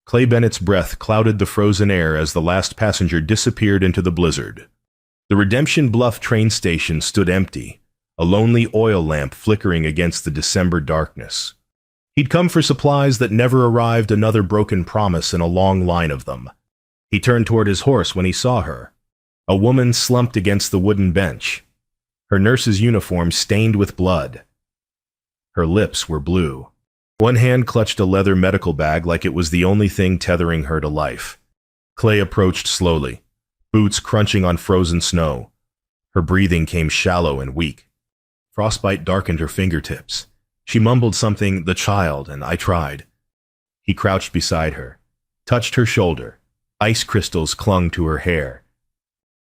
Clay Bennett's breath clouded the frozen air as the last passenger disappeared into the blizzard. The Redemption Bluff train station stood empty, a lonely oil lamp flickering against the December darkness. He'd come for supplies that never arrived, another broken promise in a long line of them. He turned toward his horse when he saw her. A woman slumped against the wooden bench, her nurse's uniform stained with blood. Her lips were blue. One hand clutched a leather medical bag like it was the only thing tethering her to life. Clay approached slowly, boots crunching on frozen snow. Her breathing came shallow and weak. Frostbite darkened her fingertips. She mumbled something, "the child," and "I tried." He crouched beside her, touched her shoulder. Ice crystals clung to her hair.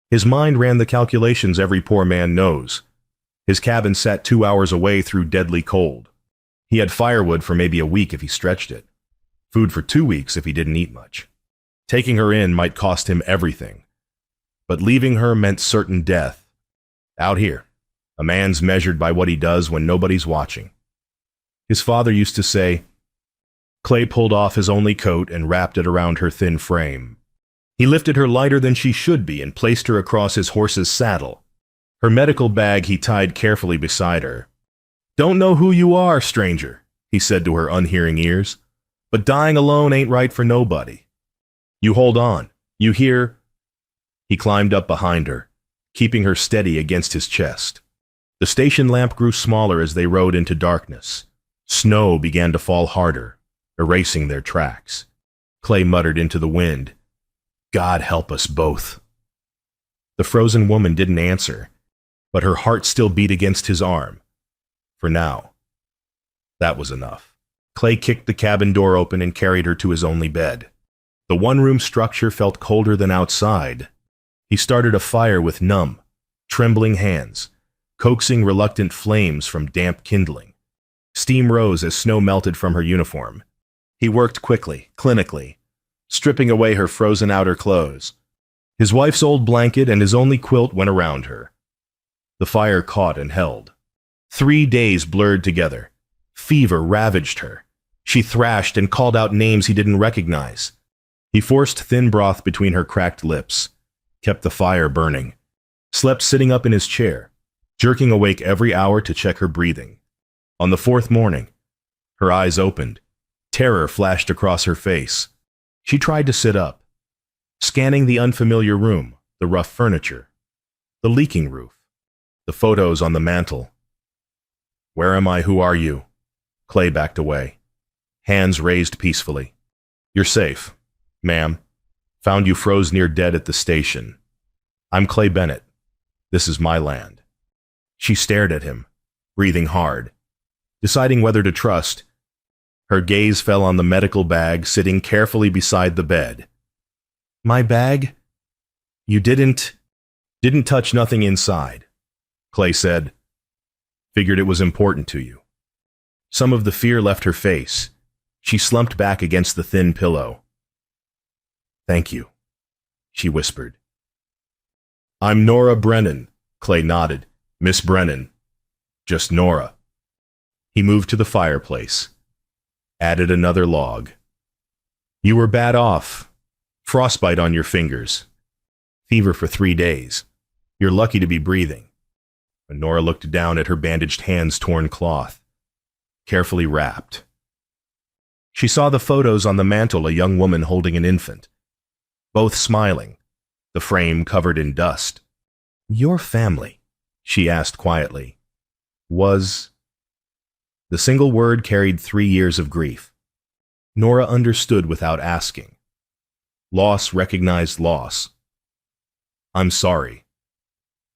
His mind ran the calculations every poor man knows. His cabin sat 2 hours away through deadly cold. He had firewood for maybe a week if he stretched it. Food for 2 weeks if he didn't eat much. Taking her in might cost him everything. But leaving her meant certain death. Out here, a man's measured by what he does when nobody's watching. His father used to say. Clay pulled off his only coat and wrapped it around her thin frame. He lifted her lighter than she should be and placed her across his horse's saddle. Her medical bag he tied carefully beside her. "Don't know who you are, stranger," he said to her unhearing ears, "but dying alone ain't right for nobody. You hold on. You hear?" He climbed up behind her, keeping her steady against his chest. The station lamp grew smaller as they rode into darkness. Snow began to fall harder, erasing their tracks. Clay muttered into the wind, "God help us both." The frozen woman didn't answer, but her heart still beat against his arm. For now. That was enough. Clay kicked the cabin door open and carried her to his only bed. The one-room structure felt colder than outside. He started a fire with numb, trembling hands, coaxing reluctant flames from damp kindling. Steam rose as snow melted from her uniform. He worked quickly, clinically, stripping away her frozen outer clothes. His wife's old blanket and his only quilt went around her. The fire caught and held. 3 days blurred together. Fever ravaged her. She thrashed and called out names he didn't recognize. He forced thin broth between her cracked lips, kept the fire burning, slept sitting up in his chair, jerking awake every hour to check her breathing. On the 4th morning, her eyes opened. Terror flashed across her face. She tried to sit up, scanning the unfamiliar room, the rough furniture, the leaking roof, the photos on the mantel. "Where am I? Who are you?" Clay backed away, hands raised peacefully. "You're safe, ma'am. Found you froze near dead at the station. I'm Clay Bennett. This is my land." She stared at him, breathing hard, deciding whether to trust. Her gaze fell on the medical bag sitting carefully beside the bed. "My bag? You didn't touch nothing inside," Clay said. "Figured it was important to you." Some of the fear left her face. She slumped back against the thin pillow. "Thank you," she whispered. "I'm Nora Brennan," Clay nodded. "Miss Brennan. Just Nora." He moved to the fireplace, added another log. "You were bad off. Frostbite on your fingers. Fever for 3 days. You're lucky to be breathing." And Nora looked down at her bandaged hands, torn cloth, carefully wrapped. She saw the photos on the mantel, a young woman holding an infant, both smiling, the frame covered in dust. "Your family," she asked quietly, "was..." The single word carried 3 years of grief. Nora understood without asking. Loss recognized loss. "I'm sorry,"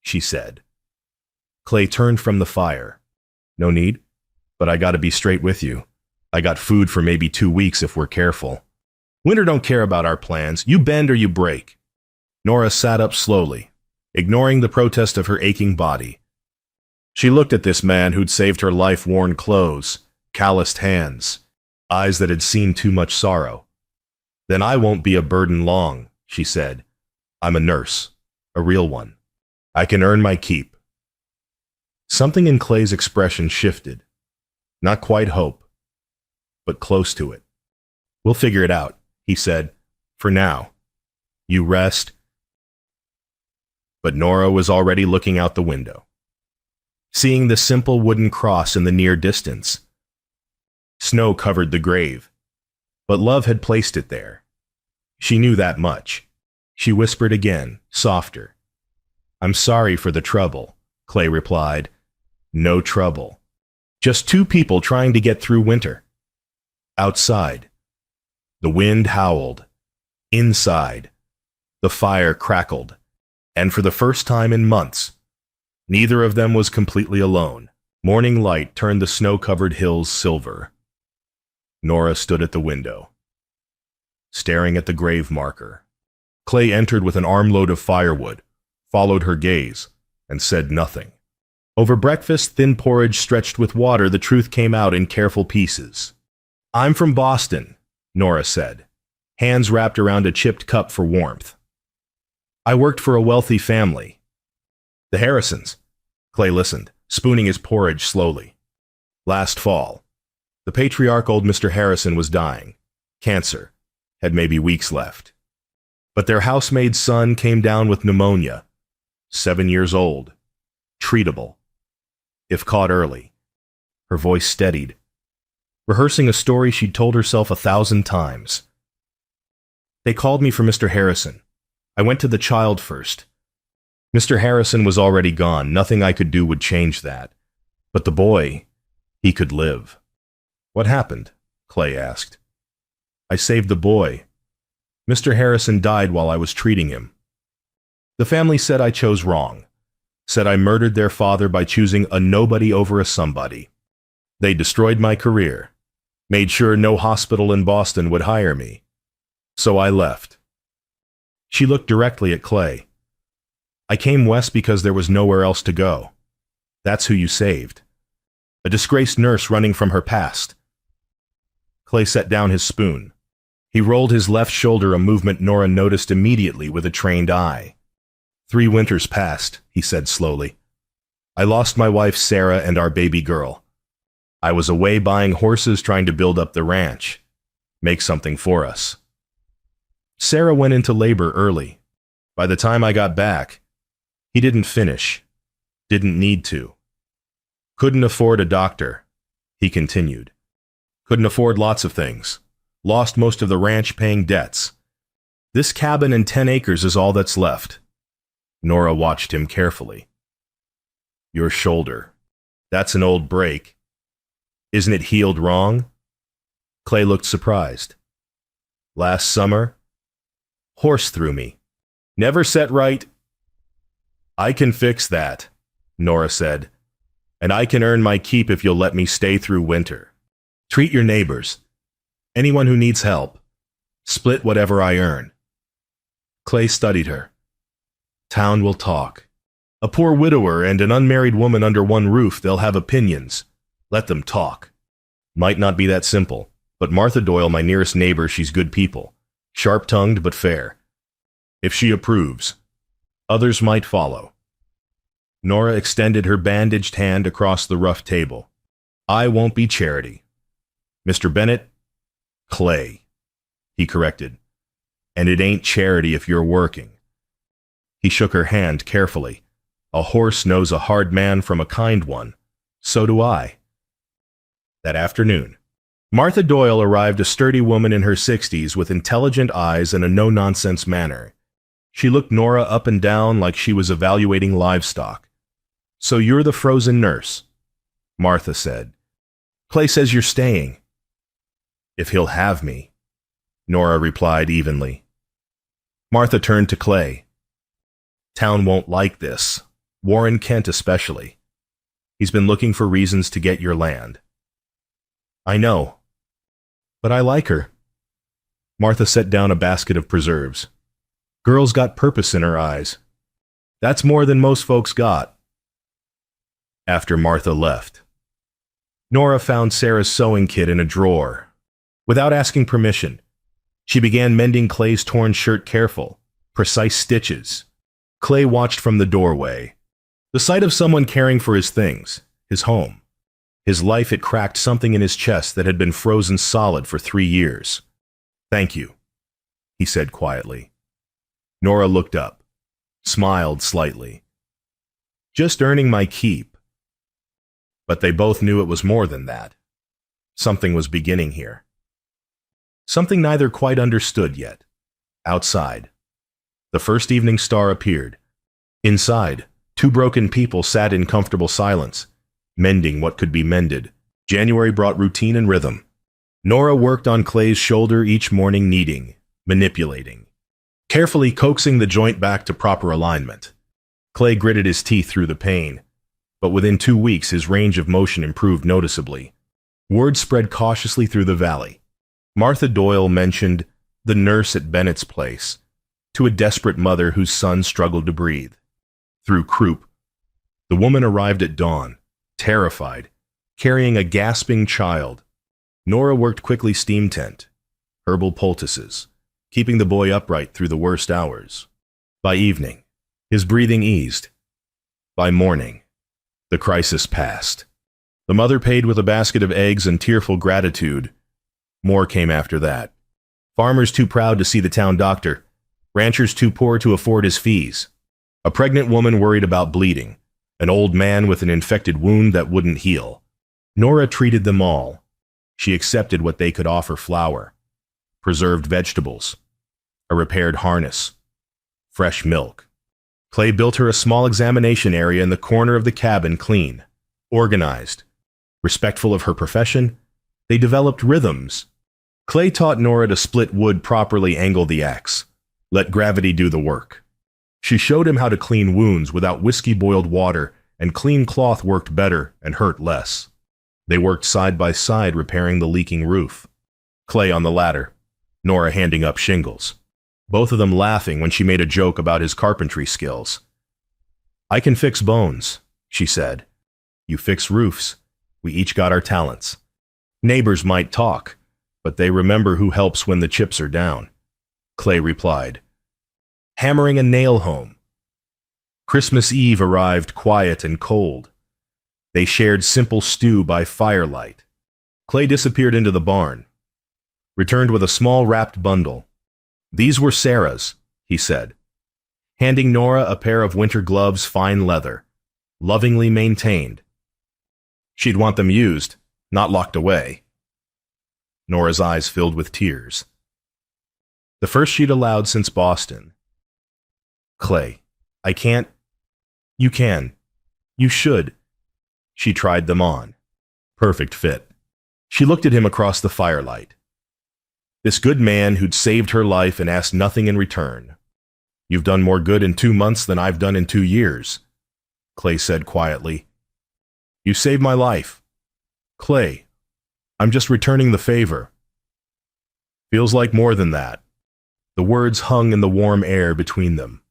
she said. Clay turned from the fire. "No need, but I gotta be straight with you. I got food for maybe 2 weeks if we're careful. Winter don't care about our plans. You bend or you break." Nora sat up slowly, ignoring the protest of her aching body. She looked at this man who'd saved her life-worn clothes, calloused hands, eyes that had seen too much sorrow. "Then I won't be a burden long," she said. "I'm a nurse, a real one. I can earn my keep." Something in Clay's expression shifted. Not quite hope, but close to it. "We'll figure it out," he said. For now. You rest. But Nora was already looking out the window, seeing the simple wooden cross in the near distance. Snow covered the grave, but love had placed it there. She knew that much. She whispered again, softer. I'm sorry for the trouble, Clay replied. No trouble. Just two people trying to get through winter. Outside, the wind howled. Inside, the fire crackled. And for the first time in months, neither of them was completely alone. Morning light turned the snow-covered hills silver. Nora stood at the window, staring at the grave marker. Clay entered with an armload of firewood, followed her gaze, and said nothing. Over breakfast, thin porridge stretched with water, the truth came out in careful pieces. I'm from Boston, Nora said, hands wrapped around a chipped cup for warmth. I worked for a wealthy family. The Harrisons. Clay listened, spooning his porridge slowly. Last fall, the patriarch old Mr. Harrison was dying. Cancer. Had maybe weeks left. But their housemaid's son came down with pneumonia. 7 years old. Treatable. If caught early. Her voice steadied, rehearsing a story she'd told herself 1,000 times. They called me for Mr. Harrison. I went to the child first. Mr. Harrison was already gone. Nothing I could do would change that. But the boy, he could live. What happened? Clay asked. I saved the boy. Mr. Harrison died while I was treating him. The family said I chose wrong. Said I murdered their father by choosing a nobody over a somebody. They destroyed my career. Made sure no hospital in Boston would hire me. So I left. She looked directly at Clay. I came west because there was nowhere else to go. That's who you saved. A disgraced nurse running from her past. Clay set down his spoon. He rolled his left shoulder, a movement Nora noticed immediately with a trained eye. 3 winters passed, he said slowly. I lost my wife Sarah and our baby girl. I was away buying horses, trying to build up the ranch. Make something for us. Sarah went into labor early. By the time I got back, he didn't finish. Didn't need to. Couldn't afford a doctor, he continued. Couldn't afford lots of things. Lost most of the ranch paying debts. This cabin and 10 acres is all that's left. Nora watched him carefully. Your shoulder. That's an old break. Isn't it healed wrong? Clay looked surprised. Last summer? Horse threw me. Never set right. I can fix that, Nora said. And I can earn my keep if you'll let me stay through winter. Treat your neighbors. Anyone who needs help. Split whatever I earn. Clay studied her. Town will talk. A poor widower and an unmarried woman under one roof, they'll have opinions. Let them talk. Might not be that simple, but Martha Doyle, my nearest neighbor, she's good people. Sharp-tongued but fair. If she approves, others might follow. Nora extended her bandaged hand across the rough table. I won't be charity. Mr. Bennett, Clay, he corrected. And it ain't charity if you're working. He shook her hand carefully. A horse knows a hard man from a kind one. So do I. That afternoon, Martha Doyle arrived, a sturdy woman in her 60s with intelligent eyes and a no-nonsense manner. She looked Nora up and down like she was evaluating livestock. So you're the frozen nurse, Martha said. Clay says you're staying. If he'll have me, Nora replied evenly. Martha turned to Clay. Town won't like this. Warren Kent especially. He's been looking for reasons to get your land. I know. But I like her. Martha set down a basket of preserves. Girl's got purpose in her eyes. That's more than most folks got. After Martha left, Nora found Sarah's sewing kit in a drawer. Without asking permission, she began mending Clay's torn shirt, careful, precise stitches. Clay watched from the doorway. The sight of someone caring for his things, his home, his life, had cracked something in his chest that had been frozen solid for 3 years. Thank you, he said quietly. Nora looked up, smiled slightly. Just earning my keep. But they both knew it was more than that. Something was beginning here. Something neither quite understood yet. Outside, the first evening star appeared. Inside, two broken people sat in comfortable silence, mending what could be mended. January brought routine and rhythm. Nora worked on Clay's shoulder each morning, kneading, manipulating, carefully coaxing the joint back to proper alignment. Clay gritted his teeth through the pain, but within 2 weeks his range of motion improved noticeably. Word spread cautiously through the valley. Martha Doyle mentioned the nurse at Bennett's place to a desperate mother whose son struggled to breathe. Through croup, the woman arrived at dawn, terrified, carrying a gasping child. Nora worked quickly steam tent, herbal poultices, keeping the boy upright through the worst hours. By evening, his breathing eased. By morning, the crisis passed. The mother paid with a basket of eggs and tearful gratitude. More came after that. Farmers too proud to see the town doctor, ranchers too poor to afford his fees. A pregnant woman worried about bleeding, an old man with an infected wound that wouldn't heal. Nora treated them all. She accepted what they could offer: flour, preserved vegetables, a repaired harness, fresh milk. Clay built her a small examination area in the corner of the cabin, clean, organized. Respectful of her profession, they developed rhythms. Clay taught Nora to split wood properly, angle the axe, let gravity do the work. She showed him how to clean wounds without whiskey-boiled water, and clean cloth worked better and hurt less. They worked side by side, repairing the leaking roof. Clay on the ladder, Nora handing up shingles. Both of them laughing when she made a joke about his carpentry skills. "I can fix bones," she said. "You fix roofs. We each got our talents." Neighbors might talk, but they remember who helps when the chips are down. Clay replied, "Hammering a nail home." Christmas Eve arrived quiet and cold. They shared simple stew by firelight. Clay disappeared into the barn, returned with a small wrapped bundle. "These were Sarah's," he said, handing Nora a pair of winter gloves, fine leather, lovingly maintained. She'd want them used, not locked away. Nora's eyes filled with tears. The first she'd allowed since Boston. "Clay, I can't." "You can. You should." She tried them on. Perfect fit. She looked at him across the firelight. This good man who'd saved her life and asked nothing in return. "You've done more good in 2 months than I've done in 2 years, Clay said quietly. "You saved my life. Clay, I'm just returning the favor." "Feels like more than that." The words hung in the warm air between them.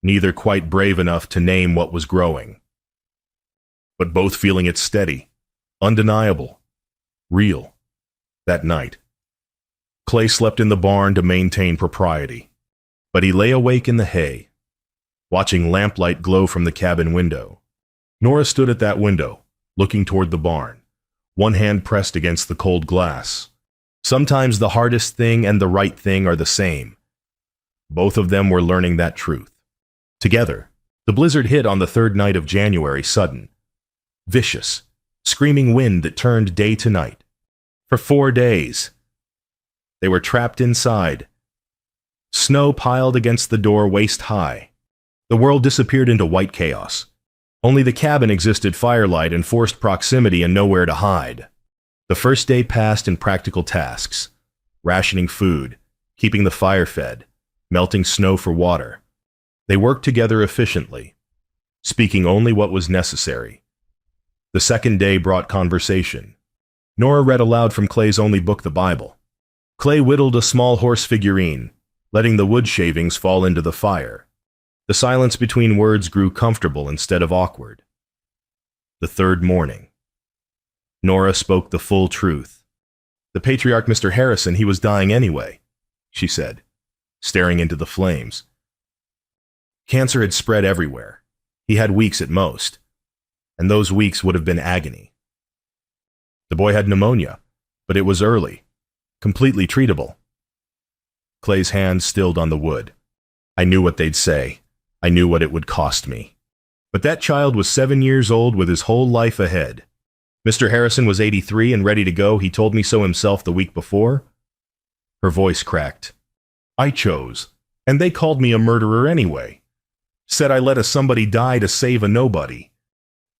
Neither quite brave enough to name what was growing, but both feeling it steady, undeniable, real. That night, Clay slept in the barn to maintain propriety, but he lay awake in the hay, watching lamplight glow from the cabin window. Nora stood at that window, looking toward the barn, one hand pressed against the cold glass. Sometimes the hardest thing and the right thing are the same. Both of them were learning that truth. Together, the blizzard hit on the 3rd night of January, sudden, vicious, screaming wind that turned day to night. For 4 days, they were trapped inside. Snow piled against the door waist high. The world disappeared into white chaos. Only the cabin existed, firelight and forced proximity, and nowhere to hide. The first day passed in practical tasks, rationing food, keeping the fire fed, melting snow for water. They worked together efficiently, speaking only what was necessary. The second day brought conversation. Nora read aloud from Clay's only book, the Bible. Clay whittled a small horse figurine, letting the wood shavings fall into the fire. The silence between words grew comfortable instead of awkward. The 3rd morning, Nora spoke the full truth. "The patriarch, Mr. Harrison, he was dying anyway," she said, staring into the flames. Cancer had spread everywhere. He had weeks at most, and those weeks would have been agony. The boy had pneumonia, but it was early, completely treatable. Clay's hand stilled on the wood. I knew what they'd say. I knew what it would cost me. But that child was 7 years old with his whole life ahead. Mr. Harrison was 83 and ready to go. He told me so himself the week before. Her voice cracked. I chose, and they called me a murderer anyway. Said I let somebody die to save a nobody.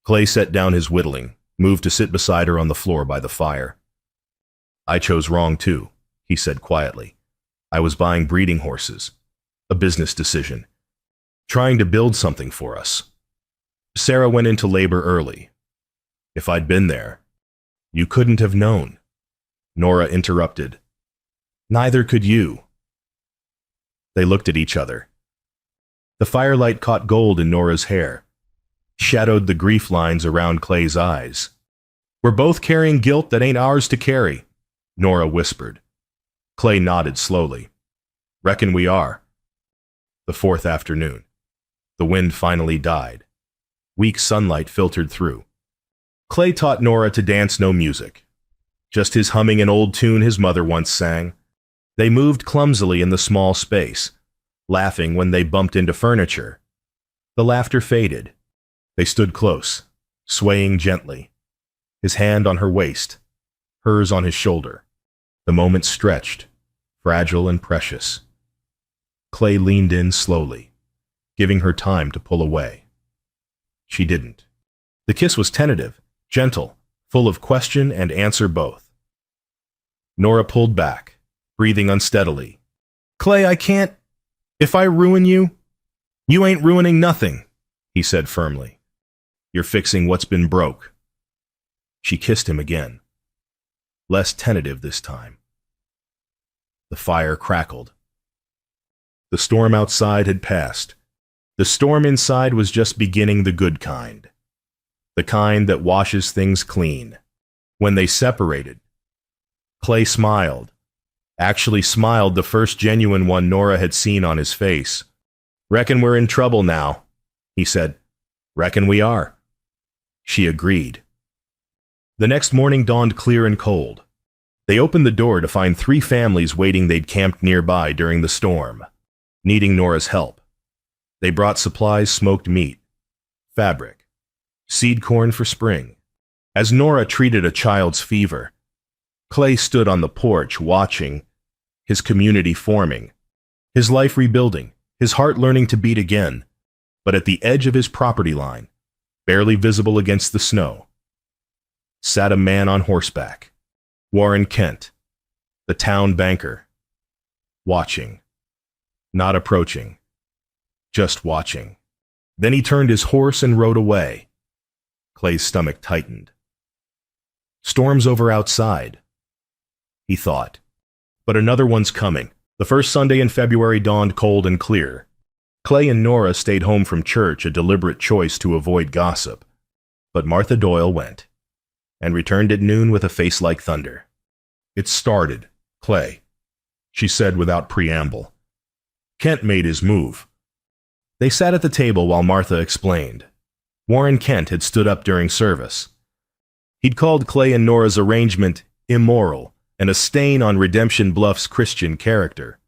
Clay set down his whittling, moved to sit beside her on the floor by the fire. I chose wrong too, he said quietly. I was buying breeding horses. A business decision. Trying to build something for us. Sarah went into labor early. If I'd been there, you couldn't have known. Nora interrupted. Neither could you. They looked at each other. The firelight caught gold in Nora's hair, shadowed the grief lines around Clay's eyes. We're both carrying guilt that ain't ours to carry, Nora whispered. Clay nodded slowly. Reckon we are. The fourth afternoon. The wind finally died. Weak sunlight filtered through. Clay taught Nora to dance no music. Just his humming an old tune his mother once sang. They moved clumsily in the small space, laughing when they bumped into furniture. The laughter faded. They stood close, swaying gently, his hand on her waist, hers on his shoulder. The moment stretched, fragile and precious. Clay leaned in slowly, giving her time to pull away. She didn't. The kiss was tentative, gentle, full of question and answer both. Nora pulled back, breathing unsteadily. Clay, I can't. If I ruin you, you ain't ruining nothing, he said firmly. You're fixing what's been broke. She kissed him again, less tentative this time. The fire crackled. The storm outside had passed. The storm inside was just beginning, the good kind. The kind that washes things clean. When they separated, Clay smiled. Actually smiled, the first genuine one Nora had seen on his face. Reckon we're in trouble now, he said. Reckon we are. She agreed. The next morning dawned clear and cold. They opened the door to find 3 families waiting. They'd camped nearby during the storm, needing Nora's help. They brought supplies: smoked meat, fabric, seed corn for spring. As Nora treated a child's fever, Clay stood on the porch watching, his community forming, his life rebuilding, his heart learning to beat again. But at the edge of his property line, barely visible against the snow, sat a man on horseback, Warren Kent, the town banker, watching, not approaching, just watching. Then he turned his horse and rode away. Clay's stomach tightened. Storm's over outside, he thought. But another one's coming. The first Sunday in February dawned cold and clear. Clay and Nora stayed home from church, a deliberate choice to avoid gossip. But Martha Doyle went, and returned at noon with a face like thunder. It started, Clay, she said without preamble. Kent made his move. They sat at the table while Martha explained. Warren Kent had stood up during service. He'd called Clay and Nora's arrangement immoral and a stain on Redemption Bluff's Christian character.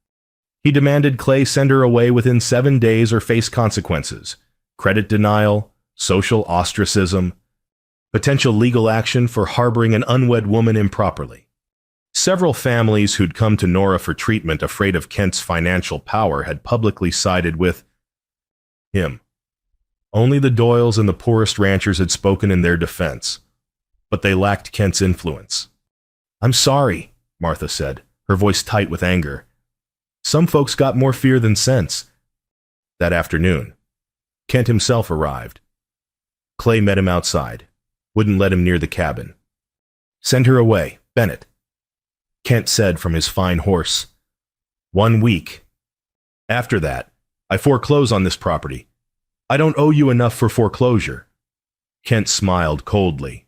He demanded Clay send her away within 7 days or face consequences: credit denial, social ostracism, potential legal action for harboring an unwed woman improperly. Several families who'd come to Nora for treatment, afraid of Kent's financial power, had publicly sided with him. Only the Doyles and the poorest ranchers had spoken in their defense, but they lacked Kent's influence. I'm sorry, Martha said, her voice tight with anger. Some folks got more fear than sense. That afternoon, Kent himself arrived. Clay met him outside, wouldn't let him near the cabin. Send her away, Bennett, Kent said from his fine horse. 1 week. After that, I foreclose on this property. I don't owe you enough for foreclosure. Kent smiled coldly.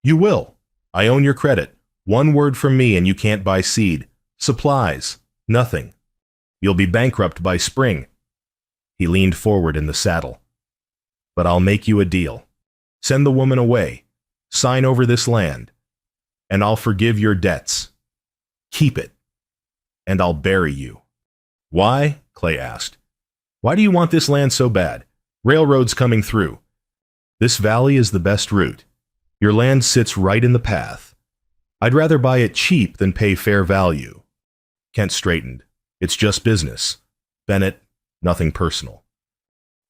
You will. I own your credit. 1 word from me and you can't buy seed, supplies, nothing. You'll be bankrupt by spring. He leaned forward in the saddle. But I'll make you a deal. Send the woman away. Sign over this land. And I'll forgive your debts. Keep it. And I'll bury you. Why? Clay asked. Why do you want this land so bad? Railroads coming through. This valley is the best route. Your land sits right in the path. I'd rather buy it cheap than pay fair value. Kent straightened. It's just business. Bennett, nothing personal.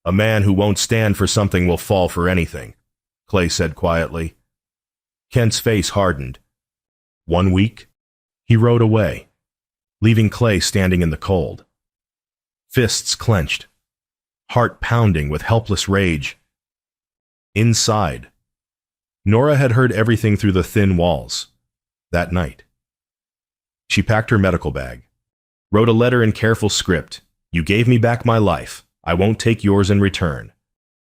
A man who won't stand for something will fall for anything, Clay said quietly. Kent's face hardened. 1 week? He rode away, leaving Clay standing in the cold. Fists clenched, heart pounding with helpless rage. Inside, Nora had heard everything through the thin walls. That night, she packed her medical bag, wrote a letter in careful script. You gave me back my life. I won't take yours in return.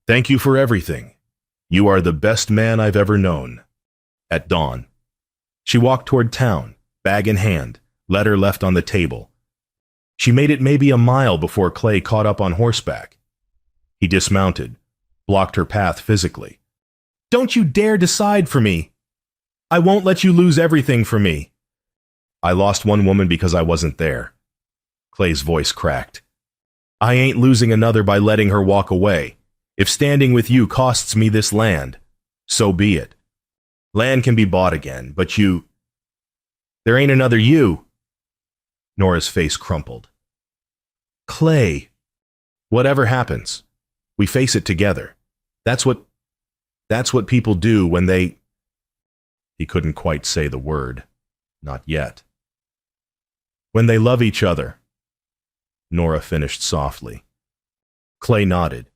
Thank you for everything. You are the best man I've ever known. At dawn, she walked toward town, bag in hand, letter left on the table. She made it maybe a mile before Clay caught up on horseback. He dismounted, blocked her path physically. Don't you dare decide for me. I won't let you lose everything for me. I lost one woman because I wasn't there. Clay's voice cracked. I ain't losing another by letting her walk away. If standing with you costs me this land, so be it. Land can be bought again, but you... There ain't another you. Nora's face crumpled. Clay. Whatever happens, we face it together. That's what people do when they... He couldn't quite say the word. Not yet. When they love each other, Nora finished softly. Clay nodded,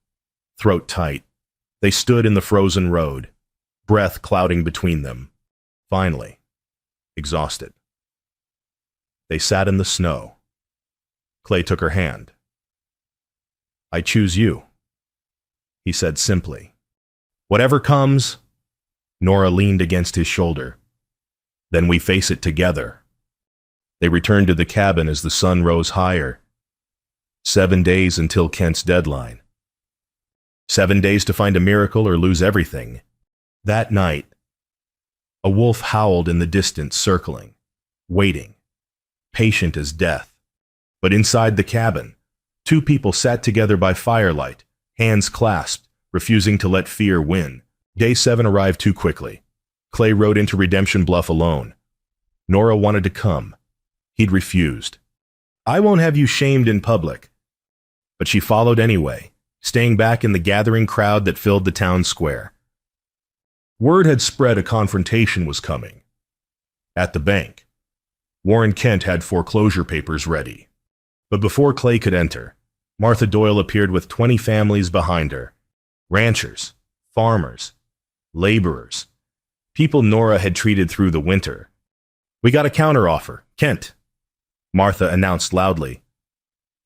throat tight. They stood in the frozen road, breath clouding between them. Finally, exhausted. They sat in the snow. Clay took her hand. I choose you, he said simply. Whatever comes, Nora leaned against his shoulder. Then we face it together. They returned to the cabin as the sun rose higher. 7 days until Kent's deadline. 7 days to find a miracle or lose everything. That night, a wolf howled in the distance, circling, waiting, patient as death. But inside the cabin, 2 people sat together by firelight, hands clasped, refusing to let fear win. Day 7 arrived too quickly. Clay rode into Redemption Bluff alone. Nora wanted to come. He'd refused. I won't have you shamed in public. But she followed anyway, staying back in the gathering crowd that filled the town square. Word had spread a confrontation was coming. At the bank, Warren Kent had foreclosure papers ready. But before Clay could enter, Martha Doyle appeared with 20 families behind her. Ranchers, farmers, laborers, people Nora had treated through the winter. We got a counteroffer, Kent, Martha announced loudly.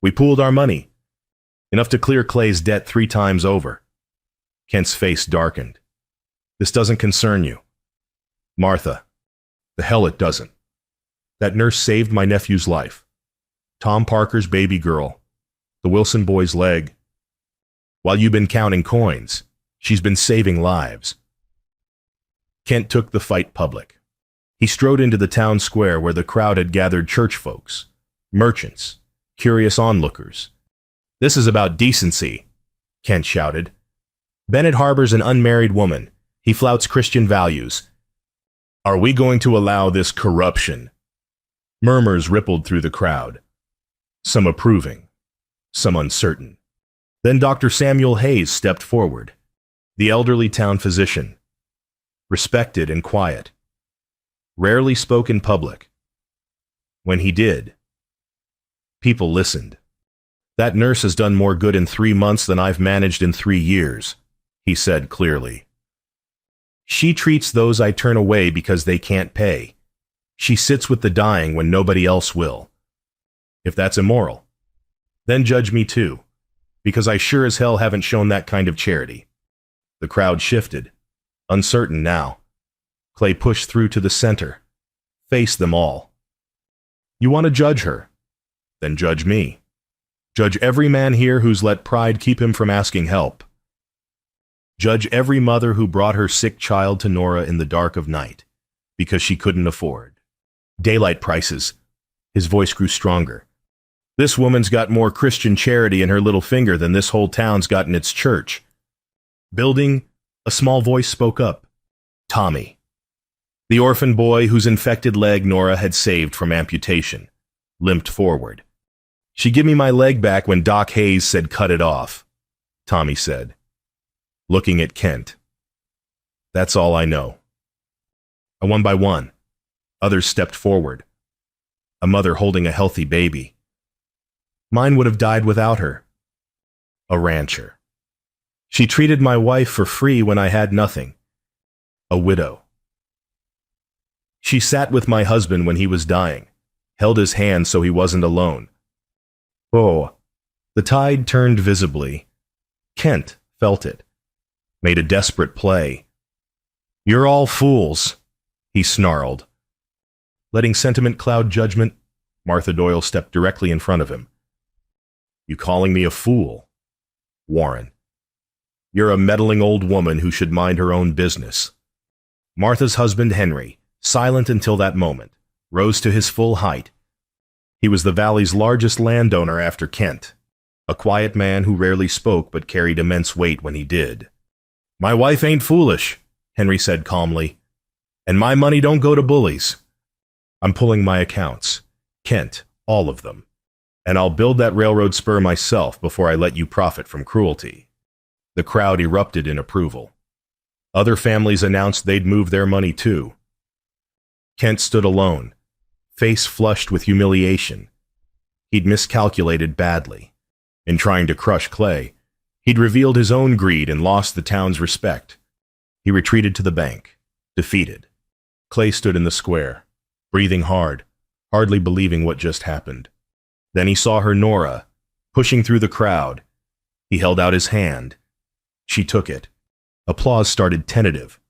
We pooled our money, enough to clear Clay's debt 3 times over. Kent's face darkened. This doesn't concern you. Martha, the hell it doesn't. That nurse saved my nephew's life. Tom Parker's baby girl, the Wilson boy's leg. While you've been counting coins, she's been saving lives. Kent took the fight public. He strode into the town square where the crowd had gathered church folks, merchants, curious onlookers. This is about decency, Kent shouted. Bennett harbors an unmarried woman. He flouts Christian values. Are we going to allow this corruption? Murmurs rippled through the crowd, some approving, some uncertain. Then Dr. Samuel Hayes stepped forward, the elderly town physician, respected and quiet, rarely spoke in public. When he did, people listened. That nurse has done more good in 3 months than I've managed in 3 years, he said clearly. She treats those I turn away because they can't pay. She sits with the dying when nobody else will. If that's immoral, then judge me too, because I sure as hell haven't shown that kind of charity. The crowd shifted, uncertain now. Clay pushed through to the center, faced them all. You want to judge her? Then judge me. Judge every man here who's let pride keep him from asking help. Judge every mother who brought her sick child to Nora in the dark of night, because she couldn't afford. Daylight prices. His voice grew stronger. This woman's got more Christian charity in her little finger than this whole town's got in its church. Building, a small voice spoke up. Tommy. The orphan boy whose infected leg Nora had saved from amputation, limped forward. She give me my leg back when Doc Hayes said cut it off, Tommy said, looking at Kent. That's all I know. One by one, others stepped forward. A mother holding a healthy baby. Mine would have died without her. A rancher. She treated my wife for free when I had nothing. A widow. She sat with my husband when he was dying, held his hand so he wasn't alone. Oh, the tide turned visibly. Kent felt it, made a desperate play. You're all fools, he snarled. Letting sentiment cloud judgment, Martha Doyle stepped directly in front of him. You calling me a fool? Warren. You're a meddling old woman who should mind her own business. Martha's husband, Henry, silent until that moment, rose to his full height. He was the valley's largest landowner after Kent, a quiet man who rarely spoke but carried immense weight when he did. My wife ain't foolish, Henry said calmly, and my money don't go to bullies. I'm pulling my accounts, Kent, all of them, and I'll build that railroad spur myself before I let you profit from cruelty. The crowd erupted in approval. Other families announced they'd move their money too. Kent stood alone, face flushed with humiliation. He'd miscalculated badly. In trying to crush Clay, he'd revealed his own greed and lost the town's respect. He retreated to the bank, defeated. Clay stood in the square, breathing hard, hardly believing what just happened. Then he saw her Nora, pushing through the crowd. He held out his hand. She took it. Applause started tentative,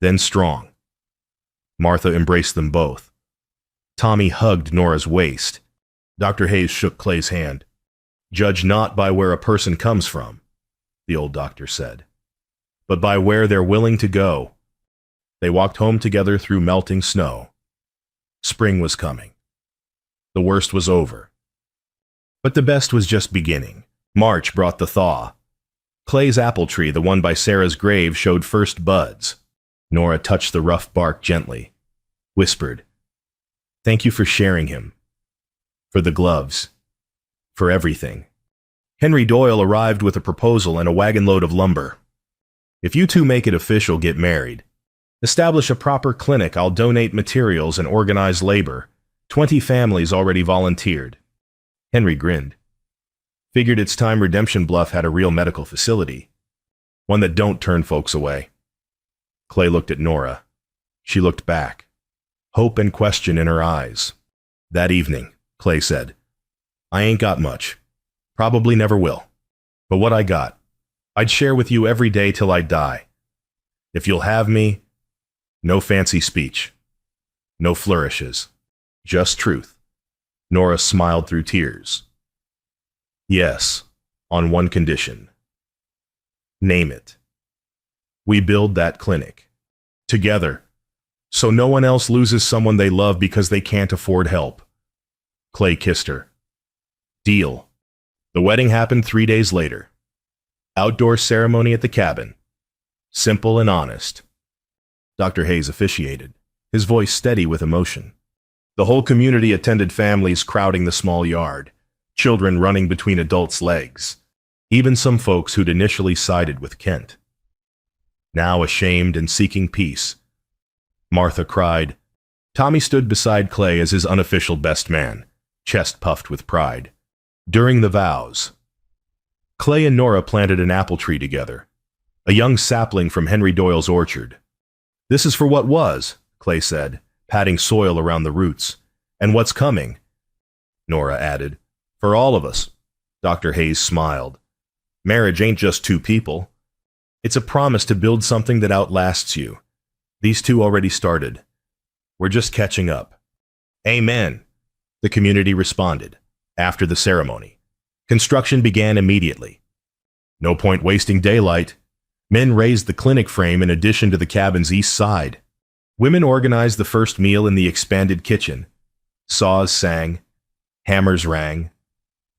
then strong. Martha embraced them both. Tommy hugged Nora's waist. Dr. Hayes shook Clay's hand. Judge not by where a person comes from, the old doctor said, but by where they're willing to go. They walked home together through melting snow. Spring was coming. The worst was over. But the best was just beginning. March brought the thaw. Clay's apple tree, the one by Sarah's grave, showed first buds. Nora touched the rough bark gently, whispered, "Thank you for sharing him. For the gloves. For everything." Henry Doyle arrived with a proposal and a wagon load of lumber. "If you two make it official, get married. Establish a proper clinic, I'll donate materials and organize labor. 20 families already volunteered." Henry grinned. Figured it's time Redemption Bluff had a real medical facility. One that don't turn folks away. Clay looked at Nora. She looked back. Hope and question in her eyes. That evening, Clay said, "I ain't got much. Probably never will. But what I got, I'd share with you every day till I die. If you'll have me, no fancy speech. No flourishes. Just truth." Nora smiled through tears. "Yes, on one condition." "Name it." "We build that clinic. Together. So no one else loses someone they love because they can't afford help." Clay kissed her. "Deal." The wedding happened 3 days later. Outdoor ceremony at the cabin. Simple and honest. Dr. Hayes officiated, his voice steady with emotion. The whole community attended, families crowding the small yard. Children running between adults' legs, even some folks who'd initially sided with Kent. Now ashamed and seeking peace, Martha cried. Tommy stood beside Clay as his unofficial best man, chest puffed with pride. During the vows, Clay and Nora planted an apple tree together, a young sapling from Henry Doyle's orchard. "This is for what was," Clay said, patting soil around the roots. "And what's coming," Nora added. "For all of us." Dr. Hayes smiled. "Marriage ain't just two people. It's a promise to build something that outlasts you. These two already started. We're just catching up." "Amen," the community responded. After the ceremony, construction began immediately. No point wasting daylight. Men raised the clinic frame in addition to the cabin's east side. Women organized the first meal in the expanded kitchen. Saws sang. Hammers rang.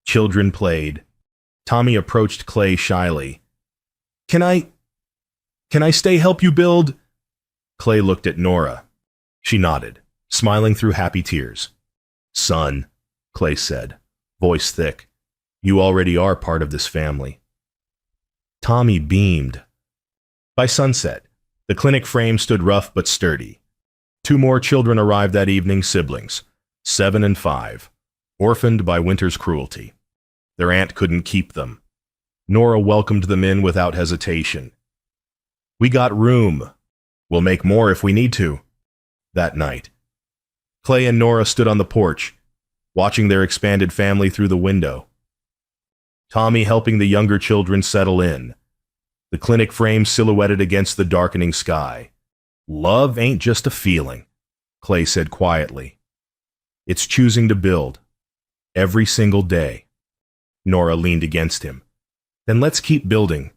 Children played. Tommy approached Clay shyly. Can I stay help you build? Clay looked at Nora. She nodded, smiling through happy tears. Son, Clay said, voice thick, you already are part of this family. Tommy beamed. By sunset, the clinic frame stood rough but sturdy. 2 more children arrived that evening, siblings, 7 and 5, orphaned by winter's cruelty. Their aunt couldn't keep them. Nora welcomed them in without hesitation. We got room. We'll make more if we need to. That night, Clay and Nora stood on the porch, watching their expanded family through the window. Tommy helping the younger children settle in, the clinic frame silhouetted against the darkening sky. Love ain't just a feeling, Clay said quietly. It's choosing to build. Every single day. Nora leaned against him. Then let's keep building.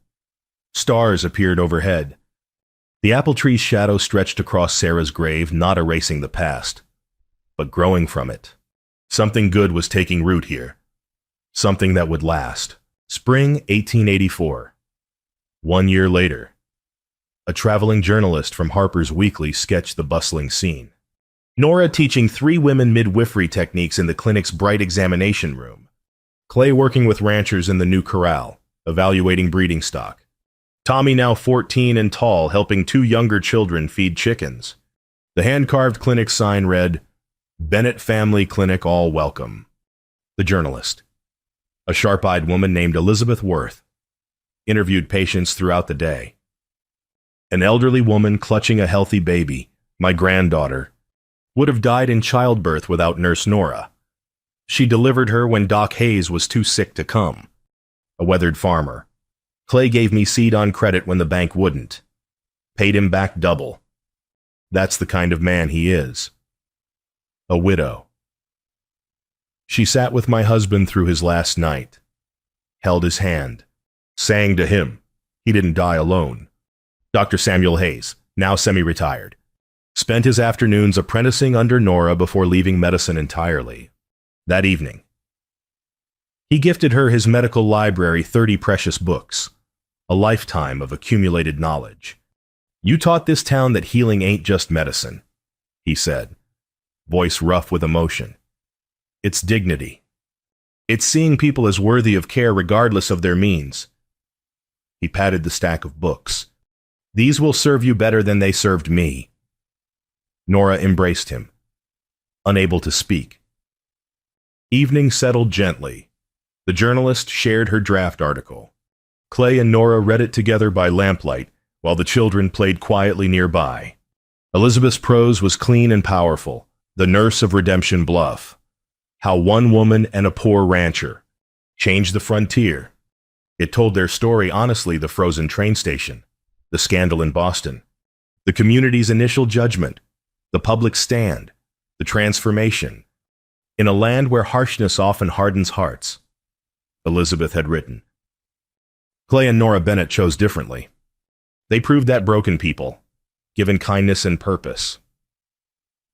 Stars appeared overhead. The apple tree's shadow stretched across Sarah's grave, not erasing the past, but growing from it. Something good was taking root here. Something that would last. Spring 1884. 1 year later. A traveling journalist from Harper's Weekly sketched the bustling scene. Nora teaching 3 women midwifery techniques in the clinic's bright examination room. Clay working with ranchers in the new corral, evaluating breeding stock. Tommy, now 14 and tall, helping 2 younger children feed chickens. The hand-carved clinic sign read, Bennett Family Clinic, all welcome. The journalist, a sharp-eyed woman named Elizabeth Worth, interviewed patients throughout the day. An elderly woman clutching a healthy baby, my granddaughter, would have died in childbirth without Nurse Nora. She delivered her when Doc Hayes was too sick to come. A weathered farmer. Clay gave me seed on credit when the bank wouldn't. Paid him back double. That's the kind of man he is. A widow. She sat with my husband through his last night, held his hand, sang to him. He didn't die alone. Dr. Samuel Hayes, now semi-retired, spent his afternoons apprenticing under Nora before leaving medicine entirely. That evening, he gifted her his medical library, 30 precious books, a lifetime of accumulated knowledge. You taught this town that healing ain't just medicine, he said, voice rough with emotion. It's dignity. It's seeing people as worthy of care regardless of their means. He patted the stack of books. These will serve you better than they served me. Nora embraced him, unable to speak. Evening settled gently. The journalist shared her draft article. Clay and Nora read it together by lamplight, while the children played quietly nearby. Elizabeth's prose was clean and powerful, the nurse of Redemption Bluff. How one woman and a poor rancher changed the frontier. It told their story honestly, the frozen train station, the scandal in Boston, the community's initial judgment, the public stand, the transformation. In a land where harshness often hardens hearts, Elizabeth had written. Clay and Nora Bennett chose differently. They proved that broken people, given kindness and purpose,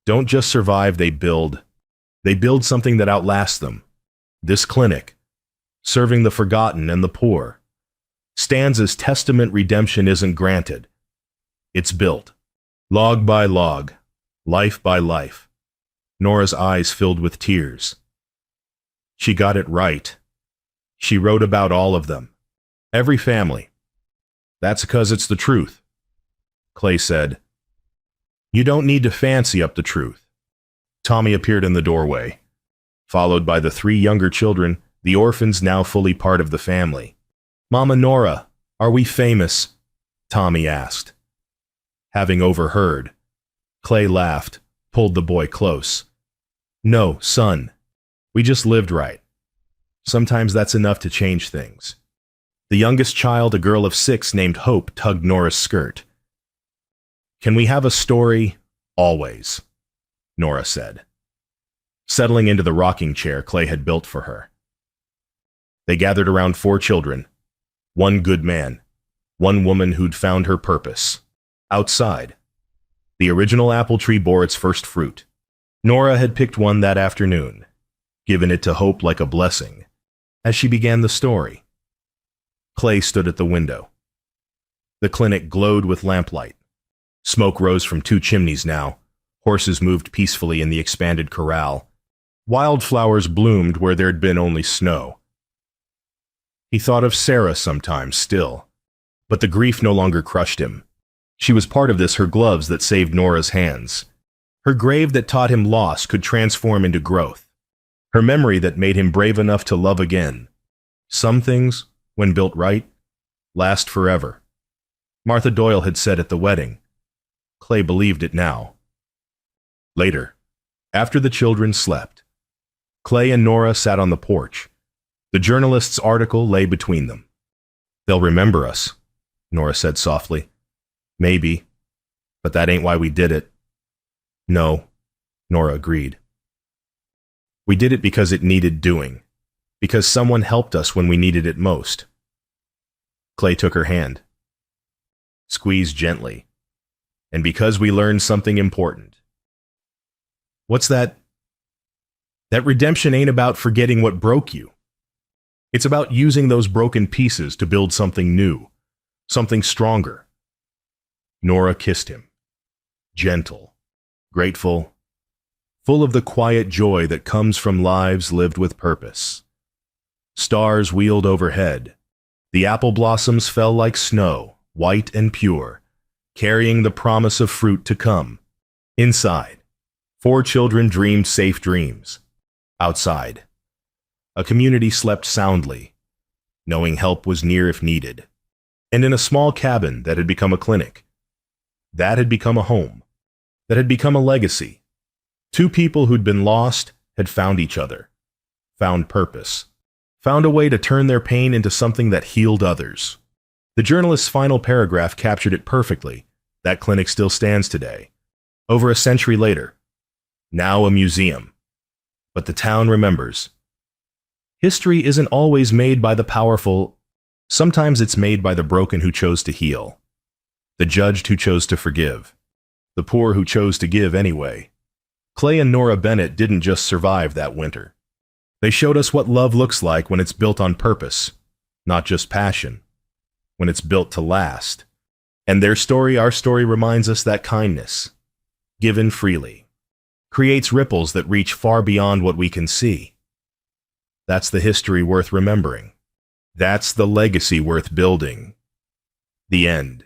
don't just survive, they build. They build something that outlasts them. This clinic, serving the forgotten and the poor, stands as testament redemption isn't granted. It's built, log by log, life by life. Nora's eyes filled with tears. She got it right. She wrote about all of them. Every family. That's because it's the truth. Clay said, You don't need to fancy up the truth. Tommy appeared in the doorway, followed by the 3 younger children, the orphans now fully part of the family. Mama Nora, are we famous? Tommy asked. Having overheard, Clay laughed, pulled the boy close. No, son. We just lived right. Sometimes that's enough to change things. The youngest child, a girl of 6 named Hope, tugged Nora's skirt. Can we have a story? Always, Nora said, settling into the rocking chair Clay had built for her. They gathered around 4 children, 1 good man, 1 woman who'd found her purpose. Outside, the original apple tree bore its first fruit. Nora had picked one that afternoon, given it to hope like a blessing. As she began the story, Clay stood at the window. The clinic glowed with lamplight. Smoke rose from 2 chimneys now. Horses moved peacefully in the expanded corral. Wildflowers bloomed where there'd been only snow. He thought of Sarah sometimes still, but the grief no longer crushed him. She was part of this, her gloves that saved Nora's hands. Her grave that taught him loss could transform into growth. Her memory that made him brave enough to love again. Some things, when built right, last forever. Martha Doyle had said at the wedding. Clay believed it now. Later, after the children slept, Clay and Nora sat on the porch. The journalist's article lay between them. "They'll remember us," Nora said softly. "Maybe, but that ain't why we did it." "No," Nora agreed. "We did it because it needed doing, because someone helped us when we needed it most." Clay took her hand. "Squeeze gently. And because we learned something important." "What's that?" "That redemption ain't about forgetting what broke you. It's about using those broken pieces to build something new, something stronger." Nora kissed him. Gentle, grateful, full of the quiet joy that comes from lives lived with purpose. Stars wheeled overhead. The apple blossoms fell like snow, white and pure, carrying the promise of fruit to come. Inside, 4 children dreamed safe dreams. Outside, a community slept soundly, knowing help was near if needed. And in a small cabin that had become a clinic, that had become a home, that had become a legacy. 2 people who'd been lost had found each other, found purpose, found a way to turn their pain into something that healed others. The journalist's final paragraph captured it perfectly. That clinic still stands today, over a century later, now a museum. But the town remembers. History isn't always made by the powerful. Sometimes it's made by the broken who chose to heal, the judged who chose to forgive, the poor who chose to give anyway. Clay and Nora Bennett didn't just survive that winter. They showed us what love looks like when it's built on purpose, not just passion, when it's built to last. And their story, our story, reminds us that kindness, given freely, creates ripples that reach far beyond what we can see. That's the history worth remembering. That's the legacy worth building. The end.